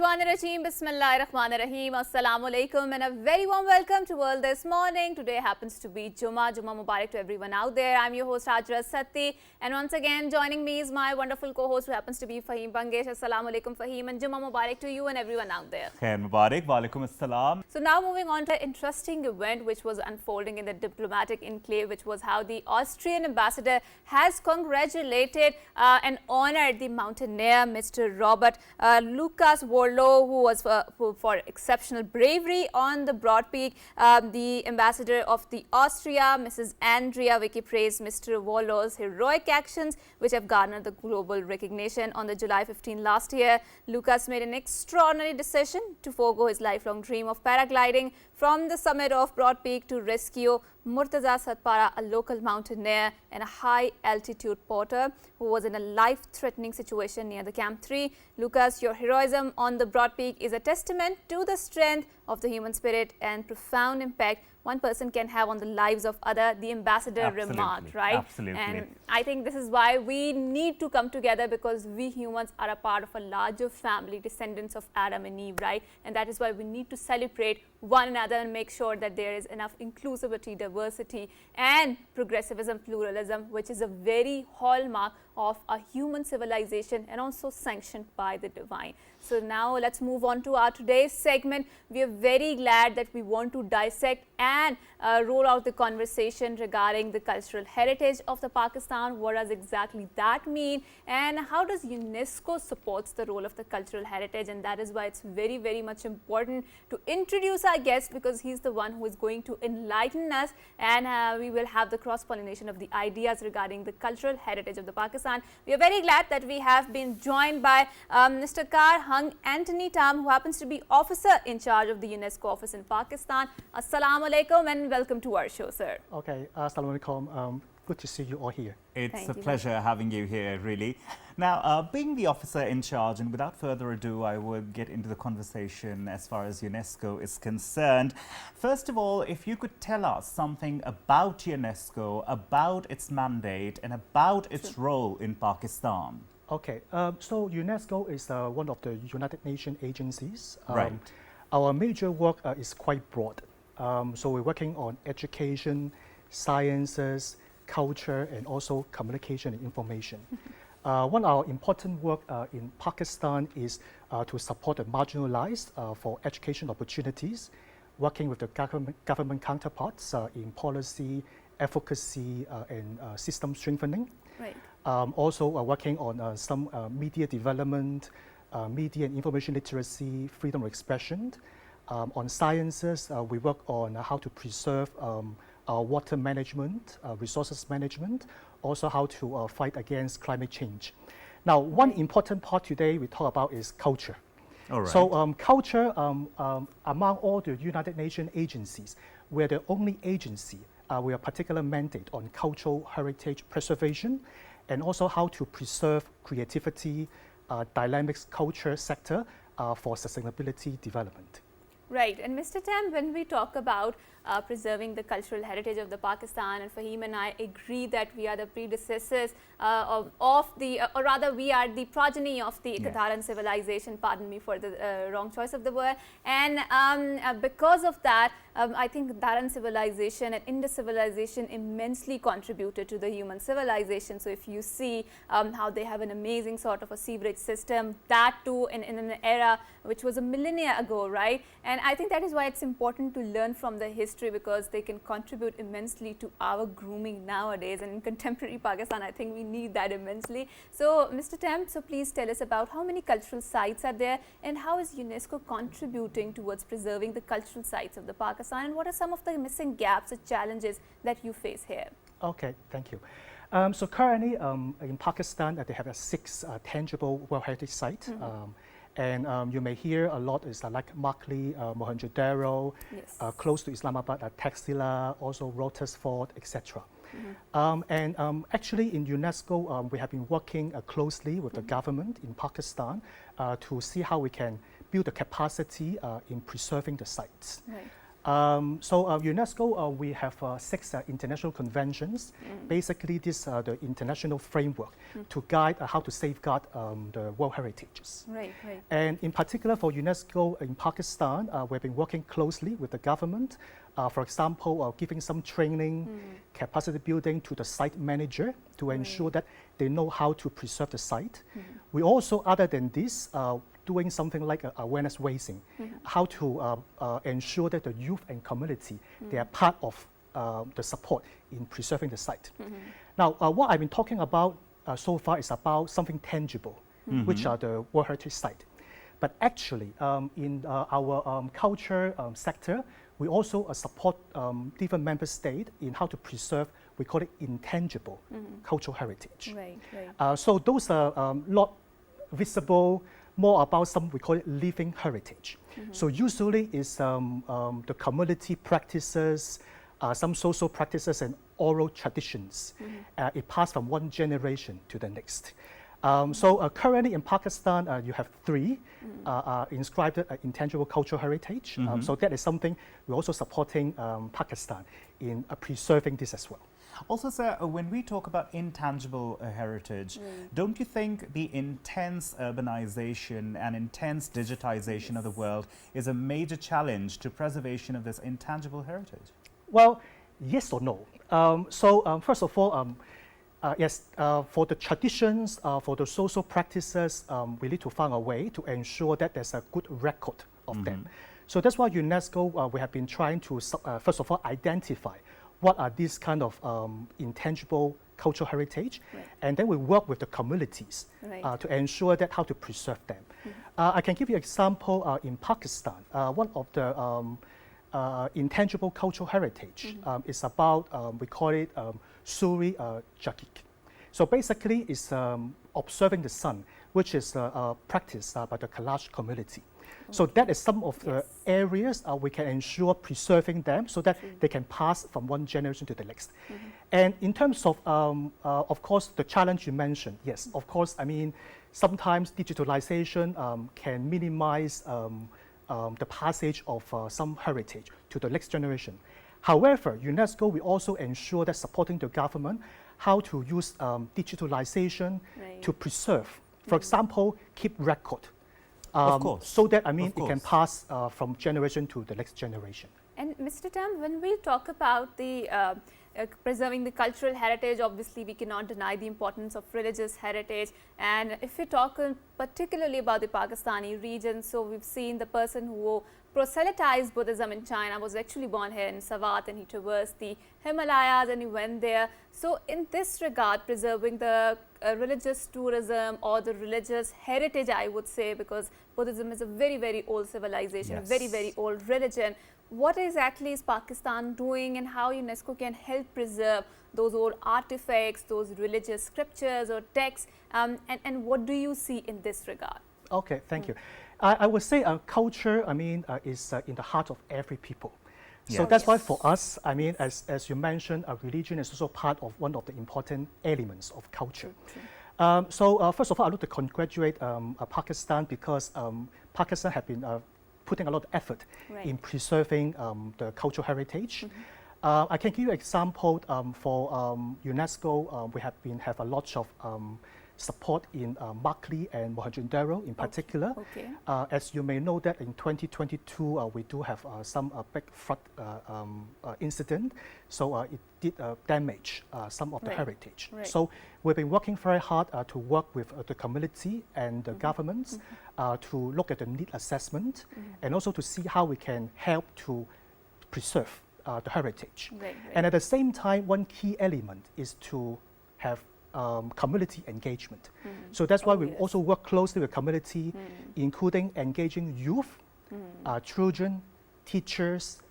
Shaitanirrajim, Bismillahirrahmanirrahim, Assalamu alaikum, and a very warm welcome to World This Morning. Today happens to be Juma Mubarak to everyone out there. I'm your host Hajra Satti, and once again joining me is my wonderful co-host who happens to be Fahim Bangesh. Assalamu alaikum Fahim, and Juma Mubarak to you and everyone out there. Khair Mubarak, Walaikum Assalam. So now moving on to an interesting event which was unfolding in the diplomatic enclave, which was how the Austrian ambassador has congratulated and honored the mountaineer Mr. Robert Lucas Warlow, who was for exceptional bravery on the broad peak. The ambassador of the Austria, Mrs. Andrea Vicky, praised Mr. Warlow's heroic actions, which have garnered the global recognition. On the July 15 last year, Lucas made an extraordinary decision to forego his lifelong dream of paragliding from the summit of Broad Peak to rescue Murtaza Satpara, a local mountaineer and a high-altitude porter who was in a life-threatening situation near the Camp 3. Lucas, your heroism on the Broad Peak is a testament to the strength of the human spirit and profound impact one person can have on the lives of other, the ambassador remarked, right? Absolutely. And I think this is why we need to come together, because we humans are a part of a larger family, descendants of Adam and Eve, right? And that is why we need to celebrate one another and make sure that there is enough inclusivity, diversity and progressivism, pluralism, which is a very hallmark of a human civilization and also sanctioned by the divine. So now let's move on to our today's segment. We are very glad that we want to dissect and roll out the conversation regarding the cultural heritage of the Pakistan. What does exactly that mean, and how does UNESCO supports the role of the cultural heritage? And that is why it's very, very much important to introduce our guest, because he's the one who is going to enlighten us, and we will have the cross-pollination of the ideas regarding the cultural heritage of the Pakistan. We are very glad that we have been joined by Mr. Kar Hung Anthony Tam, who happens to be officer in charge of the UNESCO office in Pakistan. Assalamu alaikum and welcome to our show, sir. Okay, assalamu alaikum. Good to see you all here. It's a pleasure having you here, really. Now, being the officer in charge, and without further ado, I would get into the conversation as far as UNESCO is concerned. First of all, if you could tell us something about UNESCO, about its mandate, and about its role in Pakistan. Okay, so UNESCO is one of the United Nations agencies. Right. Our major work is quite broad. So we're working on education, sciences, culture, and also communication and information. One of our important work in Pakistan is to support the marginalized for education opportunities, working with the government counterparts in policy, advocacy, and system strengthening. Right. Also working on some media development, media and information literacy, freedom of expression. On sciences, we work on how to preserve our water management, resources management, also how to fight against climate change. Now, one important part today we talk about is culture. All right. So culture, among all the United Nations agencies, we're the only agency with a particular mandate on cultural heritage preservation, and also how to preserve creativity, dynamics culture sector for sustainability development. Right, and Mr. Tam, when we talk about preserving the cultural heritage of the Pakistan, and Fahim and I agree that we are the predecessors of the, or rather we are the progeny of the Qataran civilization, pardon me for the wrong choice of the word, and because of that, I think Qataran civilization and Indus civilization immensely contributed to the human civilization. So if you see how they have an amazing sort of a sewerage system, that too in an era which was a millennia ago, right? And I think that is why it's important to learn from the history, because they can contribute immensely to our grooming nowadays, and in contemporary Pakistan I think we need that immensely. So Mr. Tam, so please tell us about how many cultural sites are there, and how is UNESCO contributing towards preserving the cultural sites of the Pakistan, and what are some of the missing gaps or challenges that you face here? Okay, thank you. So currently in Pakistan they have 6 tangible World Heritage sites. And you may hear a lot is like Makli, Mohenjo-daro, close to Islamabad, Taxila, also Lotus Fort, etc. Actually in UNESCO, we have been working closely with the government in Pakistan to see how we can build the capacity in preserving the sites. Right. UNESCO, we have 6 international conventions. Basically, these are the international framework to guide how to safeguard the World Heritages. Right, right. And in particular for UNESCO in Pakistan, we've been working closely with the government. For example, giving some training, capacity building to the site manager to ensure that they know how to preserve the site. We also, other than this, doing something like awareness raising, how to ensure that the youth and community, they are part of the support in preserving the site. Now, what I've been talking about so far is about something tangible, which are the World Heritage Site. But actually, in our culture sector, we also support different member states in how to preserve, we call it intangible cultural heritage. Right, right. So those are not visible, more about some, we call it living heritage. So usually it's the community practices, some social practices and oral traditions. It passed from one generation to the next. Currently in Pakistan, you have 3 inscribed intangible cultural heritage. So that is something we're also supporting Pakistan in preserving this as well. Also, sir, when we talk about intangible heritage, don't you think the intense urbanization and intense digitization of the world is a major challenge to preservation of this intangible heritage? Well, yes or no. First of all, yes, for the traditions, for the social practices, we need to find a way to ensure that there's a good record of them. So that's why UNESCO, we have been trying to, first of all, identify what are these kind of intangible cultural heritage, and then we work with the communities to ensure that how to preserve them. I can give you an example in Pakistan. One of the intangible cultural heritage is about, we call it Suri Jagik. So basically it's observing the sun, which is practiced by the Kalash community. So that is some of the areas we can ensure preserving them so that they can pass from one generation to the next. And in terms of course, the challenge you mentioned, yes, of course, I mean, sometimes digitalization can minimize the passage of some heritage to the next generation. However, UNESCO will also ensure that supporting the government how to use digitalization to preserve, for example, keep record. Of course. So that, I mean, it can pass from generation to the next generation. And Mr. Tam, when we talk about the preserving the cultural heritage, obviously we cannot deny the importance of religious heritage. And if we talk particularly about the Pakistani region, so we've seen the person who proselytized Buddhism in China was actually born here in Sawat, and he traversed the Himalayas and he went there. So in this regard, preserving the religious tourism or the religious heritage, I would say, because Buddhism is a very, very old civilization, very, very old religion. What exactly is Pakistan doing, and how UNESCO can help preserve those old artifacts, those religious scriptures or texts, and what do you see in this regard? Okay, thank you. I would say culture, I mean, is in the heart of every people. So that's why for us, I mean, as you mentioned, religion is also part of one of the important elements of culture. First of all, I'd like to congratulate Pakistan, because Pakistan have been putting a lot of effort in preserving the cultural heritage. I can give you an example for UNESCO. We have a lot of support in Makli and Mohenjo-daro in particular. As you may know that in 2022, we do have some big flood incident. So it did damage some of the heritage. So we've been working very hard to work with the community and the governments to look at the need assessment and also to see how we can help to preserve the heritage. And at the same time, one key element is to have community engagement. So that's why we also work closely with community, including engaging youth, children, teachers,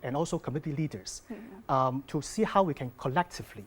and also community leaders to see how we can collectively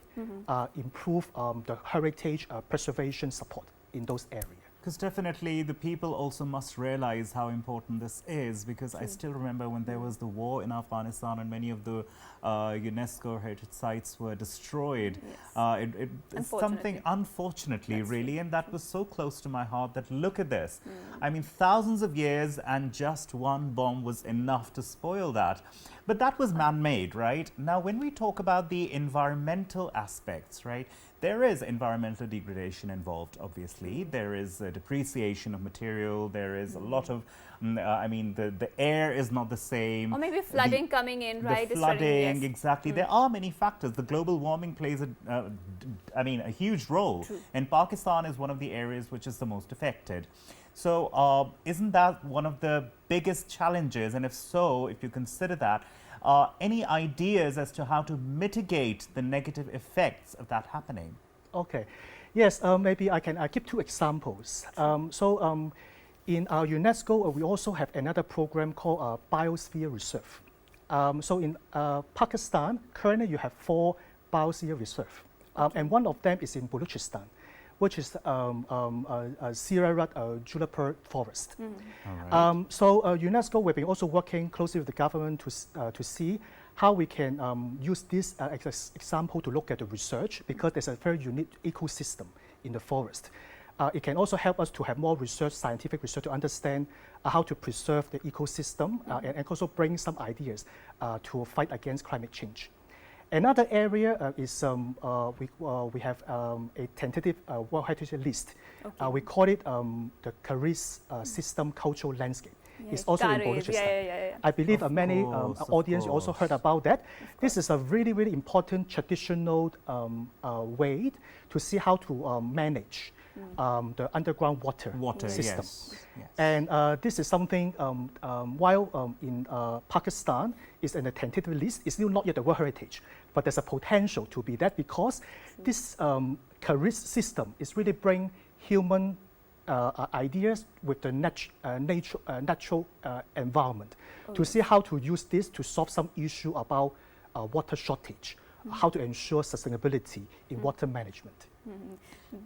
improve the heritage preservation support in those areas. Because definitely the people also must realize how important this is, because I still remember when there was the war in Afghanistan and many of the UNESCO heritage sites were destroyed. It's something, unfortunately, really, and that was so close to my heart that look at this. I mean, thousands of years and just one bomb was enough to spoil that. But that was man-made, right? Now, when we talk about the environmental aspects, right, there is environmental degradation involved, obviously. There is depreciation of material. There is a lot of, I mean, the air is not the same. Or maybe flooding coming in, right? The Destroying, flooding, yes. exactly. There are many factors. The global warming plays a huge role. True. And Pakistan is one of the areas which is the most affected. So isn't that one of the biggest challenges? And if so, if you consider that, any ideas as to how to mitigate the negative effects of that happening? Okay. Yes, maybe I can give two examples. In our UNESCO, we also have another program called Biosphere Reserve. So in Pakistan, currently you have 4 biosphere reserves. And one of them is in Balochistan, which is Sierra Red juniper forest. All right. UNESCO, we've been also working closely with the government to see how we can use this as an example to look at the research, because there's a very unique ecosystem in the forest. It can also help us to have more research, scientific research, to understand how to preserve the ecosystem and also bring some ideas to fight against climate change. Another area is we have a tentative World Heritage List. Okay. We call it the Karis System Cultural Landscape. Yeah, it's also in Karis, Balochistan. yeah. I believe Of many course, of audience you also course. heard about that. This is a really, really important traditional way to see how to manage the underground water system. Yes. Yes. And this is something, while in Pakistan is in the tentative list, it's still not yet the World Heritage, but there's a potential to be that, because this Karis system is really bring human ideas with the natural environment to see how to use this to solve some issue about water shortage, how to ensure sustainability in water management.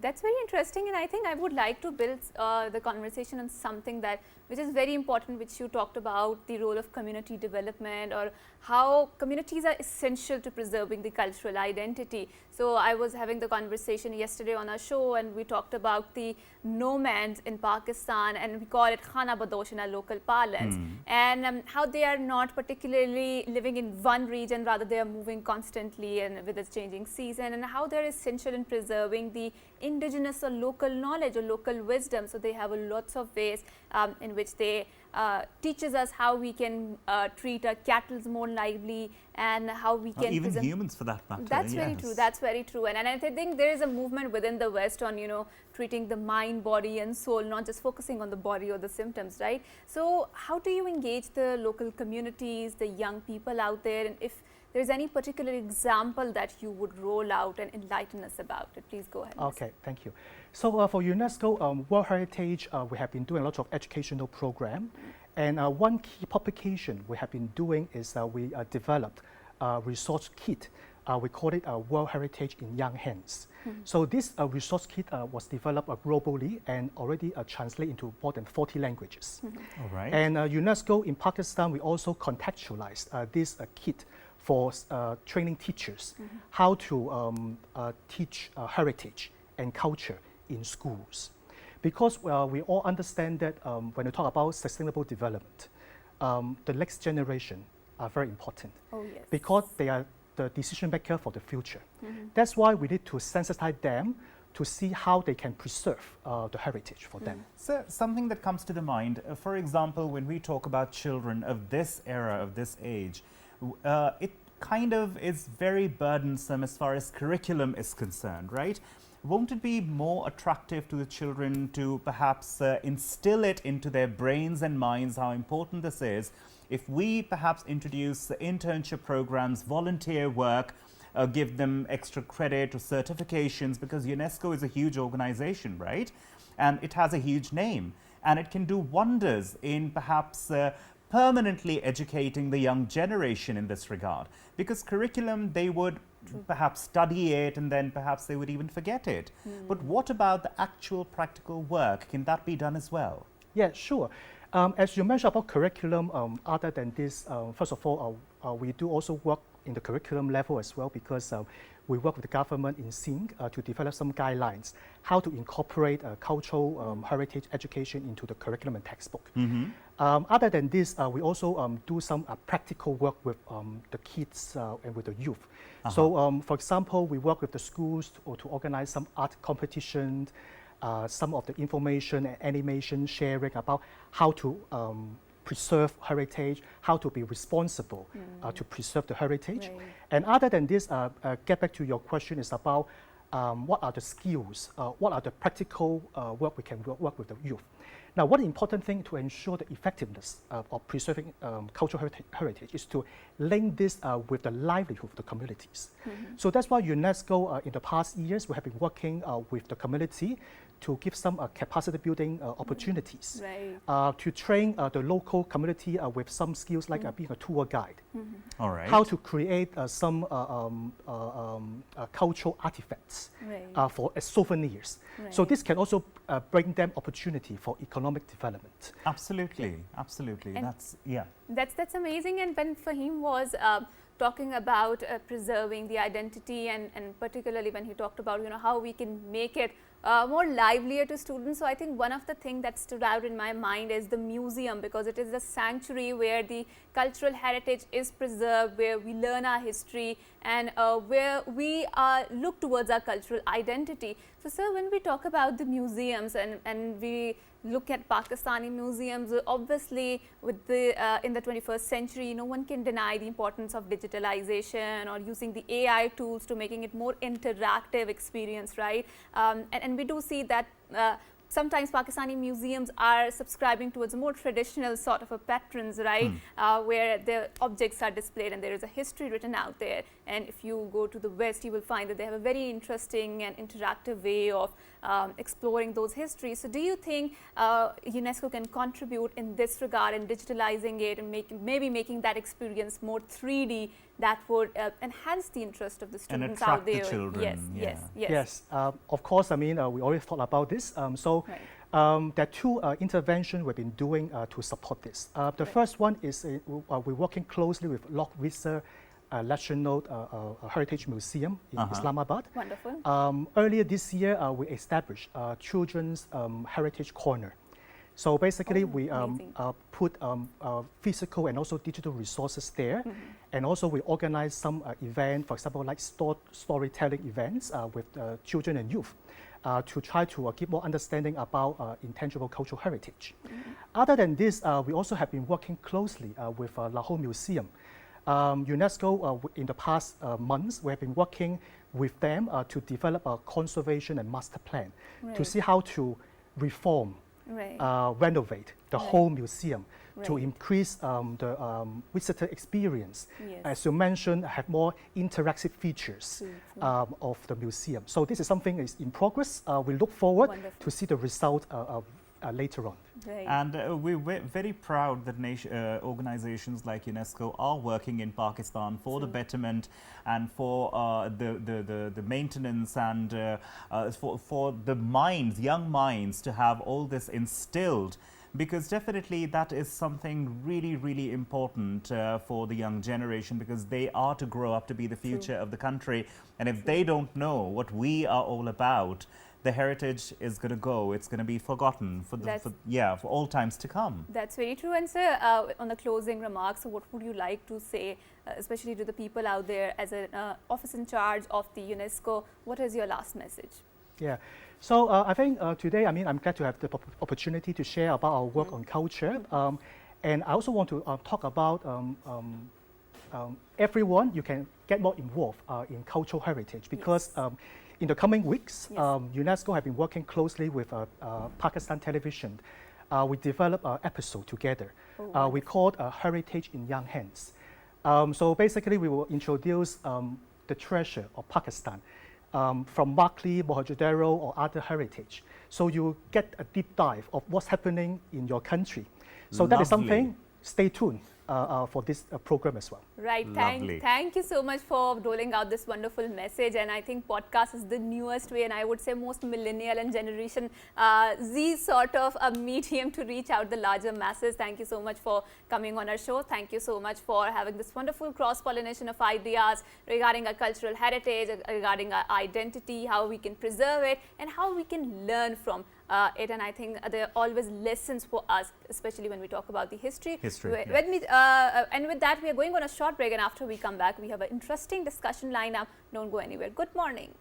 That's very interesting, and I think I would like to build the conversation on something which is very important, which you talked about, the role of community development, or how communities are essential to preserving the cultural identity. So I was having the conversation yesterday on our show, and we talked about the nomads in Pakistan, and we call it Khana Badosh in our local parlance, and how they are not particularly living in one region, rather they are moving constantly and with its changing season, and how they're essential in preserving the indigenous or local knowledge or local wisdom. So they have lots of ways in which they teaches us how we can treat our cattle more lively, and how we can even humans for that matter. That's very true. That's very true. And I think there is a movement within the West on treating the mind, body, and soul, not just focusing on the body or the symptoms, right? So how do you engage the local communities, the young people out there, and if there's any particular example that you would roll out and enlighten us about it, please go ahead. Okay, thank you. So for UNESCO World Heritage, we have been doing a lot of educational program, and one key publication we have been doing is we developed a resource kit. We call it World Heritage in Young Hands. So this resource kit was developed globally and already translated into more than 40 languages. All right. And UNESCO in Pakistan, we also contextualized this kit for training teachers how to teach heritage and culture in schools. Because we all understand that when you talk about sustainable development, the next generation are very important. Oh, yes. Because they are the decision maker for the future. That's why we need to sensitize them to see how they can preserve the heritage for them. So something that comes to the mind, for example, when we talk about children of this era, of this age, it kind of is very burdensome as far as curriculum is concerned, right? Won't it be more attractive to the children to perhaps instill it into their brains and minds how important this is, if we perhaps introduce internship programs, volunteer work, give them extra credit or certifications, because UNESCO is a huge organization, right? And it has a huge name, and it can do wonders in perhaps permanently educating the young generation in this regard. Because curriculum, they would perhaps study it and then perhaps they would even forget it. But what about the actual practical work? Can that be done as well? Yeah, sure. As you mentioned about curriculum, other than this, first of all, we do also work in the curriculum level as well, because we work with the government in sync to develop some guidelines, how to incorporate cultural heritage education into the curriculum and textbook. Other than this, we also do some practical work with the kids and with the youth. So, for example, we work with the schools to organize some art competitions, some of the information and animation sharing about how to preserve heritage, how to be responsible to preserve the heritage. Right. And other than this, get back to your question is about what are the skills, what are the practical work we can work with the youth. Now, one important thing to ensure the effectiveness of preserving cultural heritage is to link this with the livelihood of the communities. So that's why UNESCO in the past years, we have been working with the community to give some capacity building opportunities, to train the local community with some skills like being a tour guide. All right. How to create some cultural artifacts for souvenirs. So this can also bring them opportunity for economic development. Absolutely, absolutely. And that's amazing. And when Fahim was talking about preserving the identity, and particularly when he talked about how we can make it more livelier to students. So I think one of the things that stood out in my mind is the museum, because it is the sanctuary where the cultural heritage is preserved, where we learn our history, and where we look towards our cultural identity. So sir, when we talk about the museums and we look at Pakistani museums, obviously with the in the 21st century, no one can deny the importance of digitalization or using the AI tools to making it more interactive experience, right? And we do see that sometimes Pakistani museums are subscribing towards a more traditional sort of a patrons, right? Where the objects are displayed and there is a history written out there. And if you go to the West, you will find that they have a very interesting and interactive way of exploring those histories. So do you think UNESCO can contribute in this regard in digitalizing it and maybe making that experience more 3D that would enhance the interest of the students out there? The children. Yes. Of course, I mean, we already thought about this. There are two interventions we've been doing to support this. The first one is we're working closely with Lok Visa National Heritage Museum in Islamabad. Wonderful. Earlier this year, we established Children's Heritage Corner. So basically, we put physical and also digital resources there, and also we organize some event, for example, like storytelling events with children and youth, to try to give more understanding about intangible cultural heritage. Other than this, we also have been working closely with Lahore Museum. UNESCO, in the past months, we have been working with them to develop a conservation and master plan to see how to reform, renovate the whole museum to increase the visitor experience. As you mentioned, have more interactive features of the museum. So this is something that is in progress. We look forward to see the result later on. And we're very proud that organizations like UNESCO are working in Pakistan for the betterment and for the maintenance and for the minds, young minds, to have all this instilled, because definitely that is something really, really important for the young generation, because they are to grow up to be the future of the country. And if they don't know what we are all about, the heritage is going to go. It's going to be forgotten for all times to come. That's very true. And sir, on the closing remarks, what would you like to say, especially to the people out there as an office in charge of the UNESCO? What is your last message? Yeah. So I think today, I mean, I'm glad to have the opportunity to share about our work on culture. And I also want to talk about everyone, you can get more involved in cultural heritage, because in the coming weeks, UNESCO have been working closely with Pakistan Television. We developed an episode together. We called Heritage in Young Hands. So basically, we will introduce the treasure of Pakistan from Makli, Mohenjo-daro, or other heritage. So you get a deep dive of what's happening in your country. So that is something, stay tuned for this program as well. Right. Thank you so much for rolling out this wonderful message. And I think podcast is the newest way, and I would say most millennial and generation Z sort of a medium to reach out the larger masses. Thank you so much for coming on our show. Thank you so much for having this wonderful cross-pollination of ideas regarding our cultural heritage, regarding our identity, how we can preserve it, and how we can learn from it, and I think there are always lessons for us, especially when we talk about the history. And with that, we are going on a short break, and after we come back, we have an interesting discussion lineup. Don't go anywhere. Good morning.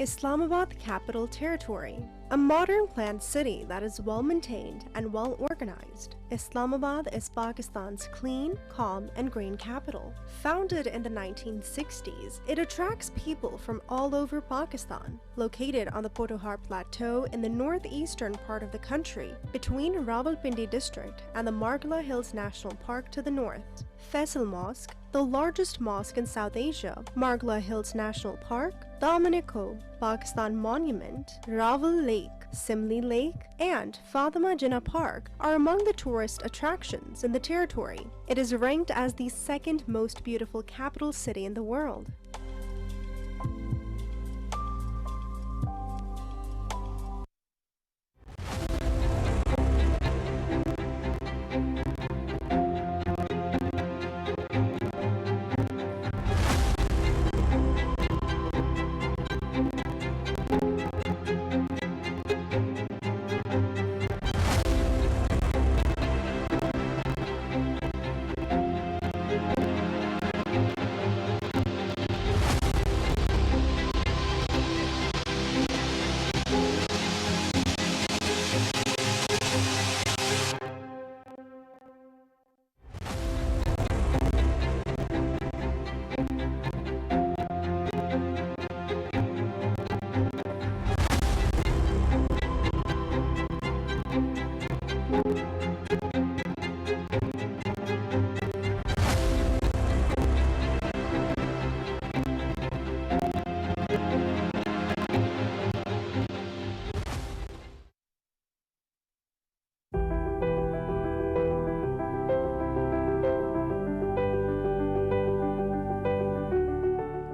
Islamabad Capital Territory, a modern planned city that is well maintained and well organized. Islamabad is Pakistan's clean, calm, and green capital. Founded in the 1960s, it attracts people from all over Pakistan. Located on the Potohar Plateau in the northeastern part of the country, between Rawalpindi district and the Margla Hills National Park to the north. Faisal Mosque, the largest mosque in South Asia, Margla Hills National Park, Dominico, Pakistan Monument, Rawal Lake, Simli Lake, and Fatima Jinnah Park are among the tourist attractions in the territory. It is ranked as the second most beautiful capital city in the world.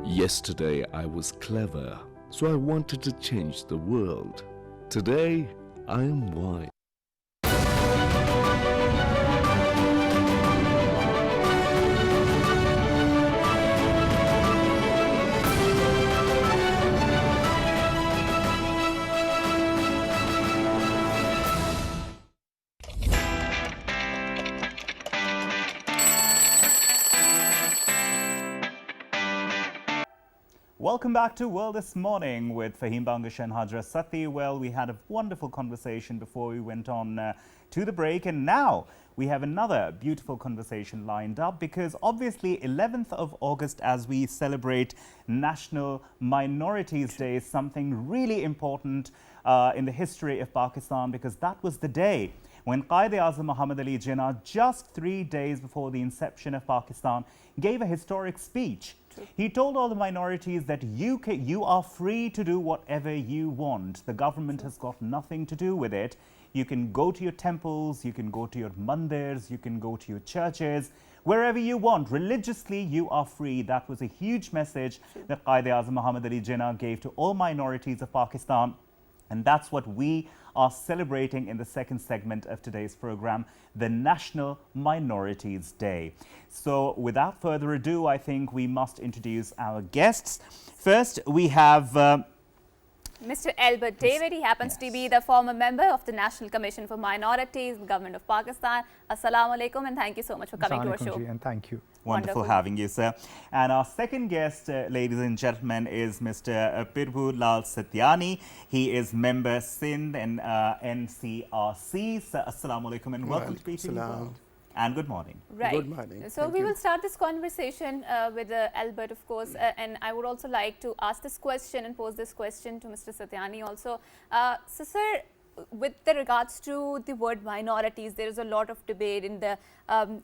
Yesterday I was clever, so I wanted to change the world. Today I am wise. Welcome back to World This Morning with Fahim Bangish and Hajra Sati. Well, we had a wonderful conversation before we went on to the break, and now we have another beautiful conversation lined up because obviously 11th of August, as we celebrate National Minorities Day, is something really important in the history of Pakistan, because that was the day when Quaid-e-Azam Muhammad Ali Jinnah, just 3 days before the inception of Pakistan, gave a historic speech. He told all the minorities that you are free to do whatever you want. The government has got nothing to do with it. You can go to your temples, you can go to your mandirs, you can go to your churches, wherever you want. Religiously, you are free. That was a huge message that Quaid-e-Azam Muhammad Ali Jinnah gave to all minorities of Pakistan. And that's what we are celebrating in the second segment of today's program, the National Minorities Day. So without further ado, I think we must introduce our guests. First, we have Mr. Albert David. He happens to be the former member of the National Commission for Minorities, the Government of Pakistan. Assalamu alaikum, and thank you so much for coming to our show. And thank you. Wonderful having you, sir. And our second guest, ladies and gentlemen, is Mr. Pirbhu Lal Satyani. He is member Sindh and NCRC. So, assalamu alaikum and welcome to PTV. And good morning. Right. Good morning. So we will start this conversation with Albert, of course, and I would also like to ask this question and pose this question to Mr. Satyani also. So, sir, with the regards to the word minorities, there is a lot of debate in the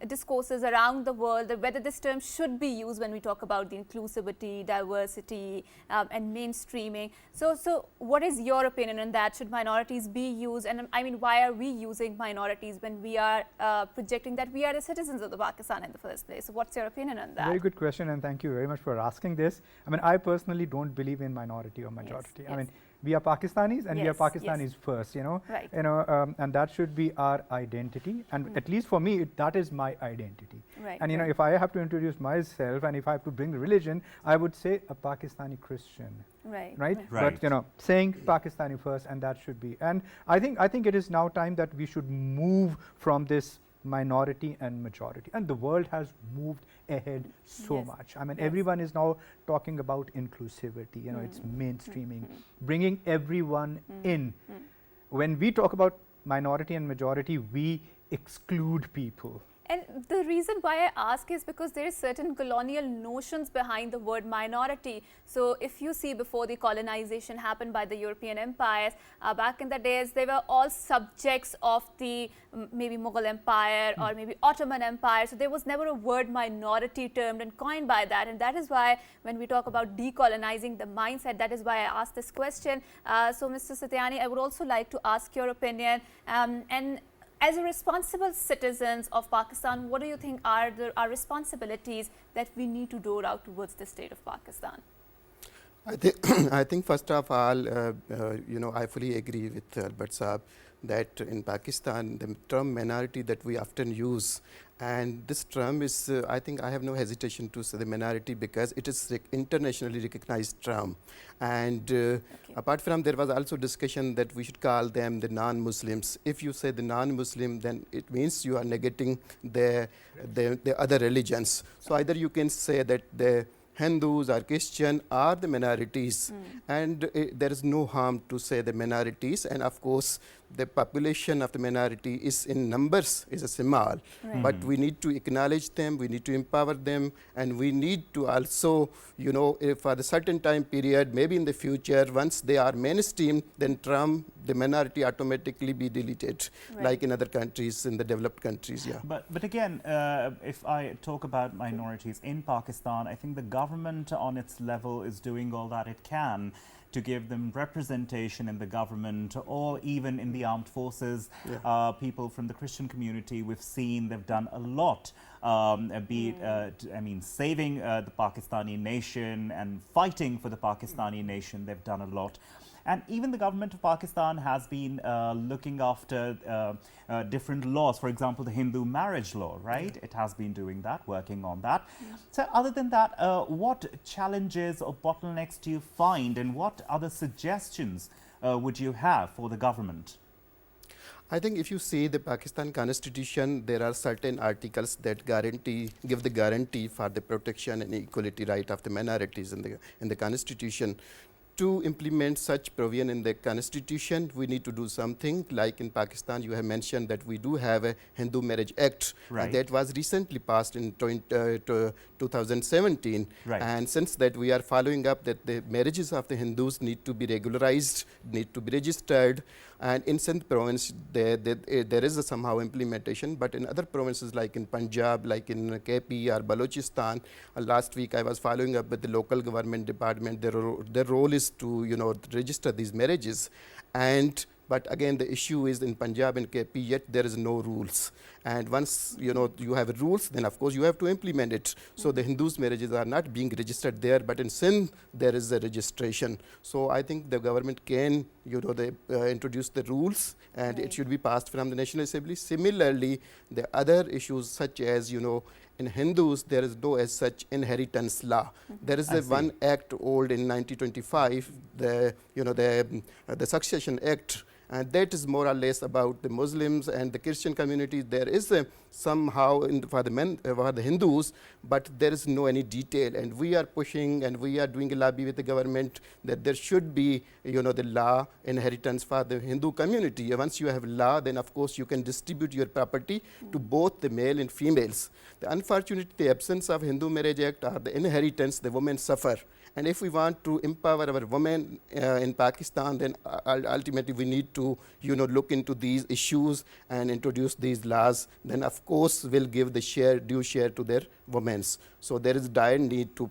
discourses around the world that whether this term should be used when we talk about the inclusivity, diversity, and mainstreaming. So what is your opinion on that? Should minorities be used? And I mean, why are we using minorities when we are projecting that we are the citizens of the Pakistan in the first place? So what's your opinion on that? Very good question, and thank you very much for asking this. I mean, I personally don't believe in minority or majority. Yes, I mean, we are Pakistanis, and we are yes, Pakistanis first, you know. Right. You know, and that should be our identity. And at least for me, that is my identity. Right, And you know, if I have to introduce myself, and if I have to bring religion, I would say a Pakistani Christian. Right. Right? Right. But you know, saying Pakistani first, and that should be. And I think it is now time that we should move from this minority and majority, and the world has moved ahead so Yes. much. I mean, Yes. everyone is now talking about inclusivity, you know, it's mainstreaming, bringing everyone in. When we talk about minority and majority, we exclude people. And the reason why I ask is because there is certain colonial notions behind the word minority. So if you see before the colonization happened by the European empires, back in the days, they were all subjects of the maybe Mughal Empire or maybe Ottoman Empire. So there was never a word minority termed and coined by that. And that is why when we talk about decolonizing the mindset, that is why I asked this question. So Mr. Satyani, I would also like to ask your opinion. And as a responsible citizens of Pakistan, what do you think are our responsibilities that we need to dole out towards the state of Pakistan? I think first of all, you know, I fully agree with Albert Saab that in Pakistan, the term minority that we often use, and this term is, I think I have no hesitation to say the minority because it is internationally recognized term. And apart from, there was also discussion that we should call them the non-Muslims. If you say the non-Muslim, then it means you are negating the other religions. So either you can say that the Hindus or Christian are the minorities, and there is no harm to say the minorities. And of course, the population of the minority is in numbers is a small, but we need to acknowledge them, we need to empower them, and we need to also, you know, for a certain time period, maybe in the future, once they are mainstream, then term the minority automatically be deleted, like in other countries, in the developed countries. Yeah. But again, if I talk about minorities in Pakistan, I think the government on its level is doing all that it can to give them representation in the government or even in the armed forces. People from the Christian community, we've seen they've done a lot, be it, I mean, saving the Pakistani nation and fighting for the Pakistani nation. They've done a lot. And even the government of Pakistan has been looking after different laws. For example, the Hindu marriage law, right? It has been doing that, working on that. So other than that, what challenges or bottlenecks do you find, and what other suggestions would you have for the government? I think if you see the Pakistan Constitution, there are certain articles that give the guarantee for the protection and equality right of the minorities in the Constitution. To implement such provision in the Constitution, we need to do something. Like in Pakistan, you have mentioned that we do have a Hindu Marriage Act that was recently passed in 2017. And since that, we are following up that the marriages of the Hindus need to be regularized, need to be registered. And in Sindh province, there is a somehow implementation, but in other provinces like in Punjab, like in KP or Balochistan, last week I was following up with the local government department. Their role is to, you know, register these marriages. But again, the issue is in Punjab and KP, yet there is no rules. And once, you know, you have rules, then of course you have to implement it. So the Hindus' marriages are not being registered there, but in Sindh, there is a registration. So I think the government can, you know, introduce the rules, and it should be passed from the National Assembly. Similarly, the other issues such as, you know, in Hindus, there is no as such inheritance law. There is one act old in 1925, the Succession Act, and that is more or less about the Muslims and the Christian community. There is somehow for the Hindus, but there is no any detail. And we are pushing and we are doing a lobby with the government that there should be, you know, the law inheritance for the Hindu community. Once you have law, then of course you can distribute your property to both the male and females. Unfortunately, the absence of Hindu Marriage Act or the inheritance, the women suffer. And if we want to empower our women in Pakistan, then ultimately we need to, look into these issues and introduce these laws. Then of course we'll give the due share to their women. So there is dire need to,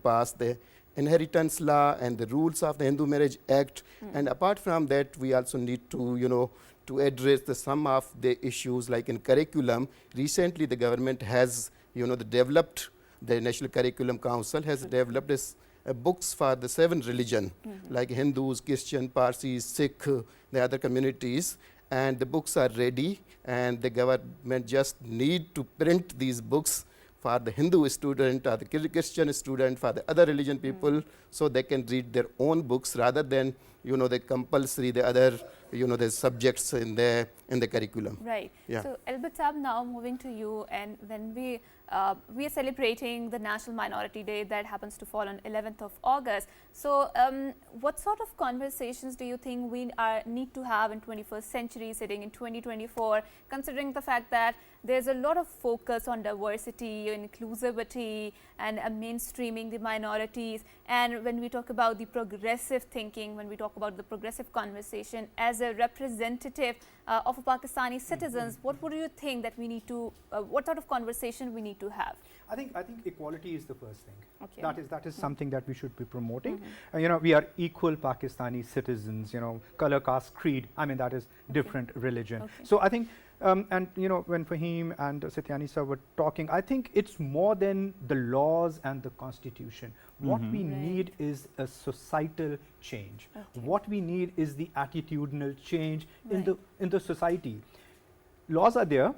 pass the inheritance law and the rules of the Hindu Marriage Act. And apart from that, we also need to, to address some of the issues like in curriculum. Recently, the government has, developed, the National Curriculum Council has developed this books for the 7 religions, like Hindus, Christian, Parsis, Sikh, the other communities. And the books are ready, and the government just need to print these books for the Hindu student or the Christian student, for the other religion people, so they can read their own books rather than, the compulsory, the other, the subjects in the curriculum. Right. Yeah. So, Albert Saab, now moving to you, and when we are celebrating the National Minority Day that happens to fall on 11th of August. So, what sort of conversations do you think we need to have in 21st century, sitting in 2024, considering the fact that there's a lot of focus on diversity, inclusivity, and mainstreaming the minorities. And when we talk about the progressive thinking, when we talk about the progressive conversation, as a representative of Pakistani citizens, what would you think that we need to, what sort of conversation we need to have? I think equality is the first thing. Okay. That is something that we should be promoting. We are equal Pakistani citizens. Color, caste, creed. I mean, that is different religion. Okay. So I think, and when Fahim and Satyani sir were talking, I think it's more than the laws and the constitution. What we need is a societal change. Okay. What we need is the attitudinal change in Right. the society. Laws are there.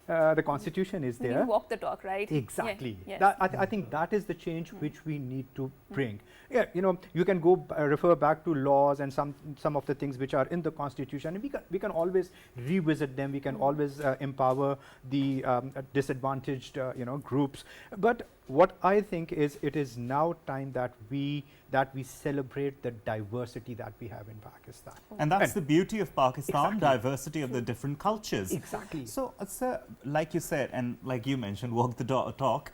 The constitution is We need there. to walk the talk, right? Exactly. Yes. I think that is the change which we need to bring. Yeah, you can go refer back to laws and some of the things which are in the constitution, and we can always revisit them. We can always empower the disadvantaged groups. But what I think is, it is now time that we celebrate the diversity that we have in Pakistan. And that's the beauty of Pakistan, diversity of the different cultures. Exactly. So, sir, like you said, and like you mentioned, walk the talk.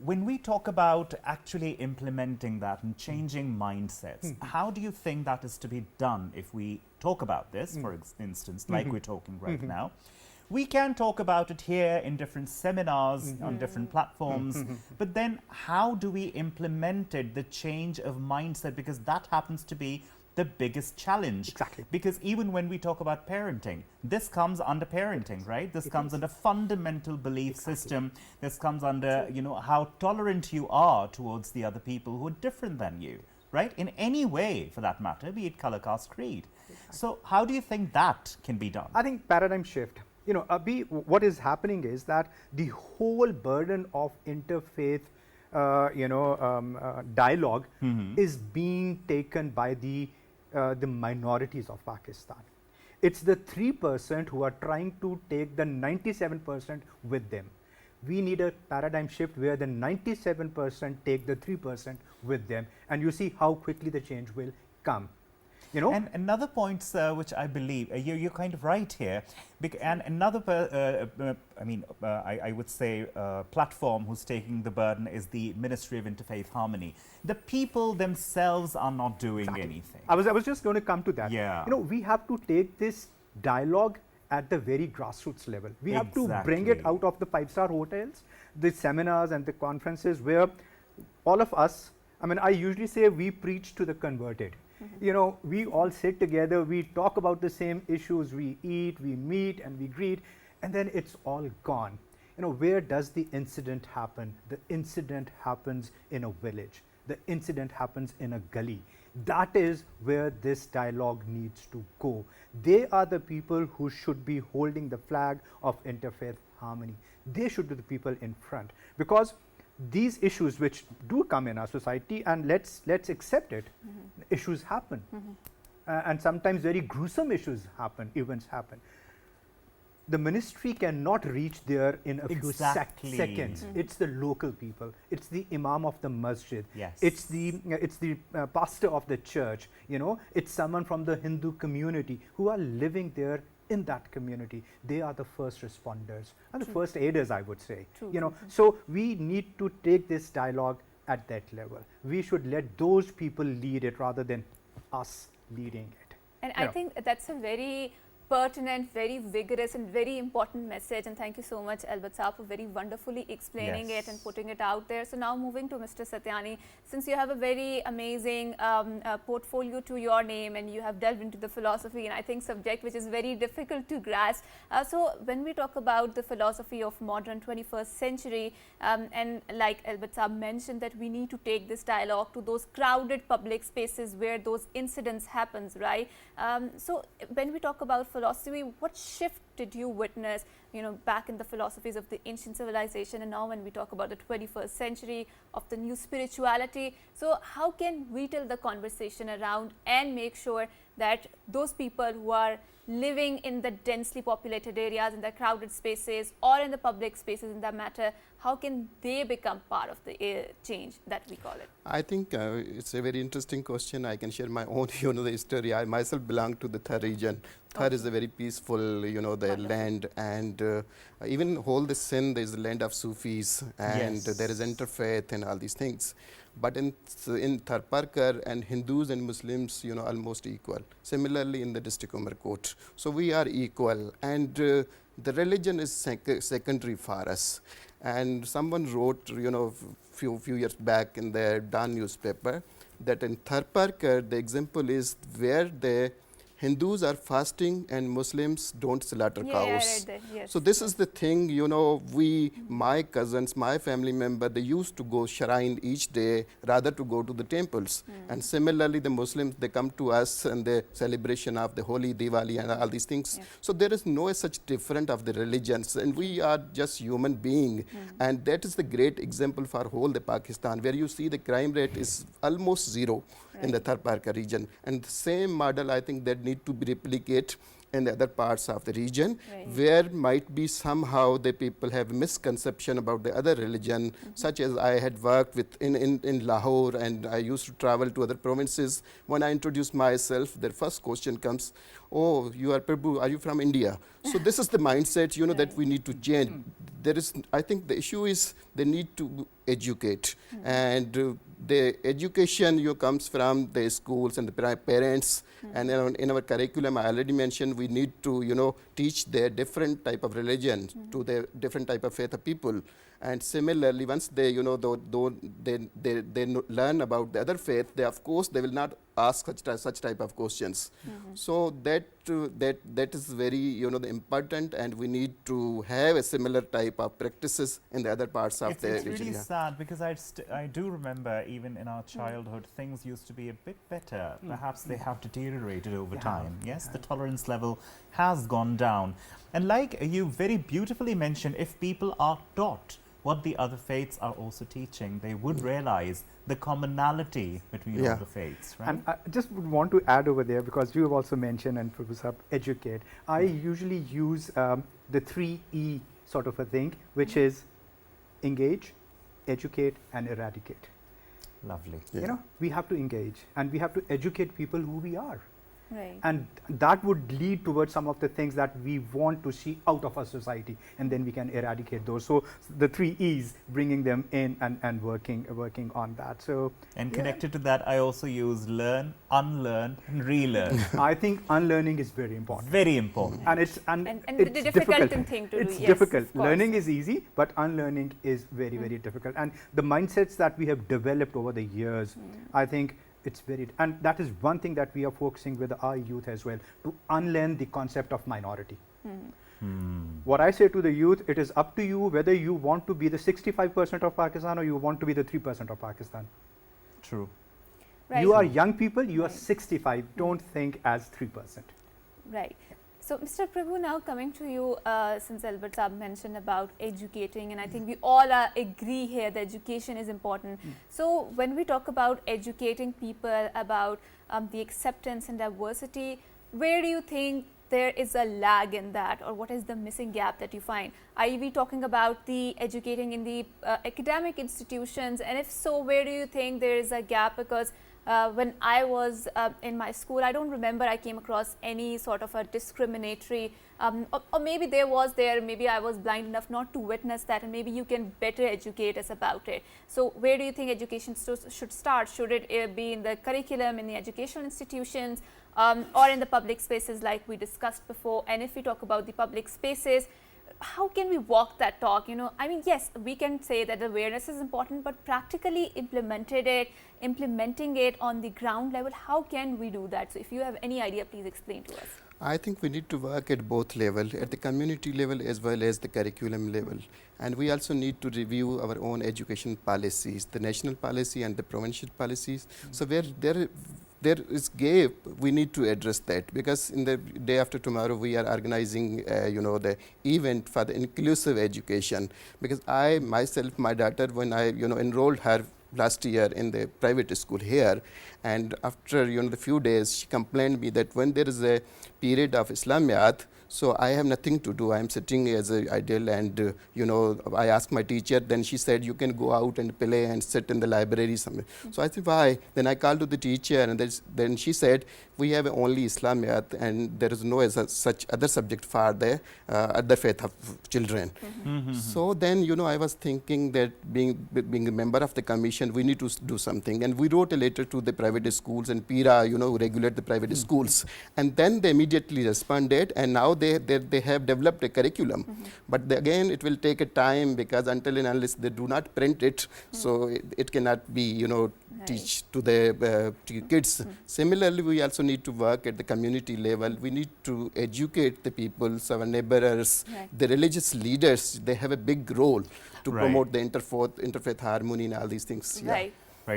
When we talk about actually implementing that and changing mindsets, how do you think that is to be done if we talk about this, for instance, like we're talking right now? We can talk about it here in different seminars, on different platforms, but then how do we implement it, the change of mindset, because that happens to be the biggest challenge. Exactly. Because even when we talk about parenting, this comes under parenting, right? This comes under fundamental belief system. This comes under, how tolerant you are towards the other people who are different than you, right? In any way, for that matter, be it color, caste, creed. So how do you think that can be done? I think paradigm shift. What is happening is that the whole burden of interfaith dialogue is being taken by the minorities of Pakistan. It's the 3% who are trying to take the 97% with them. We need a paradigm shift where the 97% take the 3% with them, and you see how quickly the change will come. And another point, sir, which I believe you're kind of right here, and another, I would say, platform who's taking the burden is the Ministry of Interfaith Harmony. The people themselves are not doing anything. I was just going to come to that. Yeah. We have to take this dialogue at the very grassroots level. We have to bring it out of the 5-star hotels, the seminars and the conferences where all of us, I usually say we preach to the converted. We all sit together, we talk about the same issues, we eat, we meet, and we greet, and then it's all gone. Where does the incident happen? The incident happens in a village. The incident happens in a gully. That is where this dialogue needs to go. They are the people who should be holding the flag of interfaith harmony. They should be the people in front, because these issues which do come in our society, and let's accept it, issues happen, and sometimes very gruesome issues happen, events happen. The ministry cannot reach there in a few seconds. It's the local people, it's the imam of the masjid, it's the pastor of the church, it's someone from the Hindu community who are living there in that community, they are the first responders and the first aiders, I would say. True, You know, true. so we need to take this dialogue at that level. We should let those people lead it rather than us leading it. And You I know. think that's a very pertinent, very vigorous and very important message, and thank you so much Albert Saab for very wonderfully explaining it and Yes. putting it out there. So now moving to Mr. Satyani, since you have a very amazing portfolio to your name and you have delved into the philosophy and I think subject which is very difficult to grasp. So when we talk about the philosophy of modern 21st century and like Albert Saab mentioned that we need to take this dialogue to those crowded public spaces where those incidents happens, right? So when we talk about philosophy, what shift did you witness, you know, back in the philosophies of the ancient civilization, and now when we talk about the 21st century of the new spirituality? So how can we tell the conversation around and make sure that those people who are living in the densely populated areas, in the crowded spaces or in the public spaces in that matter, how can they become part of the change that we call it? I think it's a very interesting question. I can share my own, the history. I myself belong to the Thar region. Thar is a very peaceful, the Wonderful. land, and even whole the Sindh is the land of Sufis, and Yes. there is interfaith and all these things. But in Tharparkar and Hindus and Muslims, almost equal. Similarly, in the district of Umerkot. So we are equal, and the religion is secondary for us. And someone wrote, few years back in the Dawn newspaper that in Tharparkar, the example is where the Hindus are fasting and Muslims don't slaughter Yeah, cows. I read that, yes. So this is the thing, my cousins, my family member, they used to go shrine each day rather to go to the temples. And similarly, the Muslims, they come to us and the celebration of the Holi, Diwali and all these things. Yeah. So there is no such different of the religions, and we are just human being. And that is the great example for whole the Pakistan, where you see the crime rate is almost zero in the Tharparkar region. And the same model, I think, that need to be replicated in the other parts of the region, Right. where might be somehow the people have misconception about the other religion, such as I had worked with in Lahore, and I used to travel to other provinces. When I introduce myself, their first question comes, "Oh, you are Prabhu, are you from India?" So this is the mindset, that we need to change. There is, I think the issue is they need to educate, and the education comes from the schools and the parents. And in our curriculum, I already mentioned we need to teach the different type of religion to the different type of faith of people. And similarly, once they they learn about the other faith, they of course they will not ask such type of questions. So that is very important, and we need to have a similar type of practices in the other parts of It's the region. really yeah. sad because I do remember even in our childhood things used to be a bit better. Perhaps they have deteriorated over time. Yes, the tolerance level has gone down. And like you very beautifully mentioned, if people are taught what the other faiths are also teaching, they would realize the commonality between all the faiths, right? And I just would want to add over there, because you have also mentioned, and Professor, educate. I usually use the 3E sort of a thing, which is engage, educate, and eradicate. Lovely. Yeah. We have to engage and we have to educate people who we are. Right. And that would lead towards some of the things that we want to see out of our society, and then we can eradicate those. So the 3 E's, bringing them in and working on that. So And connected to that, I also use learn, unlearn, and relearn. I think unlearning is very important. Very important. And it's And it's the difficult difficult. thing to do. It's Yes, difficult. of course. Learning is easy, but unlearning is very, very difficult. And the mindsets that we have developed over the years, I think it's very, and that is one thing that we are focusing with our youth as well, to unlearn the concept of minority. What I say to the youth, it is up to you whether you want to be the 65% of Pakistan or you want to be the 3% of Pakistan. True. Right. You are young people, you are Right. 65. Don't think as 3%. Right. So, Mr. Prabhu, now coming to you, since Albert Saab mentioned about educating, and I think we all agree here that education is important. So, when we talk about educating people about the acceptance and diversity, where do you think there is a lag in that, or what is the missing gap that you find? Are we talking about the educating in the academic institutions, and if so, where do you think there is a gap? Because when I was in my school, I don't remember I came across any sort of a discriminatory, or maybe maybe I was blind enough not to witness that, and maybe you can better educate us about it. So where do you think education should start? Should it be in the curriculum, in the educational institutions, or in the public spaces like we discussed before? And if we talk about the public spaces, how can we walk that talk? I mean, yes, we can say that awareness is important, but practically implementing it on the ground level, how can we do that? So if you have any idea, please explain to us. I think we need to work at both levels, at the community level as well as the curriculum level. And we also need to review our own education policies, the national policy and the provincial policies. So where there is gap, we need to address that, because in the day after tomorrow we are organizing the event for the inclusive education. Because I myself, my daughter, when I enrolled her last year in the private school here, and after the few days she complained me that when there is a period of Islamiyat, so I have nothing to do. I am sitting as an idle, and I asked my teacher, then she said you can go out and play and sit in the library somewhere. So I said, why? Then I called to the teacher, and then she said, we have only Islamiyat, and there is no such other subject for the other faith of children. So then I was thinking that being a member of the commission, we need to do something, and we wrote a letter to the private schools and PIRA, who regulate the private schools, and then they immediately responded, and now they have developed a curriculum. But again, it will take a time, because until and unless they do not print it, so it cannot be teach to the kids. Similarly, we also need to work at the community level. We need to educate the people, our neighbors, the religious leaders. They have a big role to promote the interfaith harmony and all these things. Right.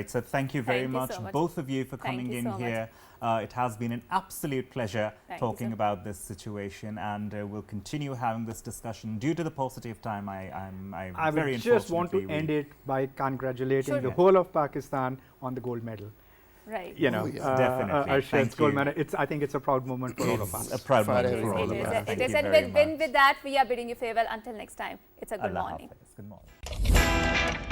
So thank you very much, both of you, for coming in here. It has been an absolute pleasure talking about this situation, and we'll continue having this discussion. Due to the paucity of time, I just want to end it by congratulating the whole of Pakistan on the gold medal. Right. Definitely. Arshad's gold medal. I think it's a proud moment for all of us. A proud moment for all of us. It is. And with that, we are bidding you farewell. Until next time, it's a good morning. Good morning.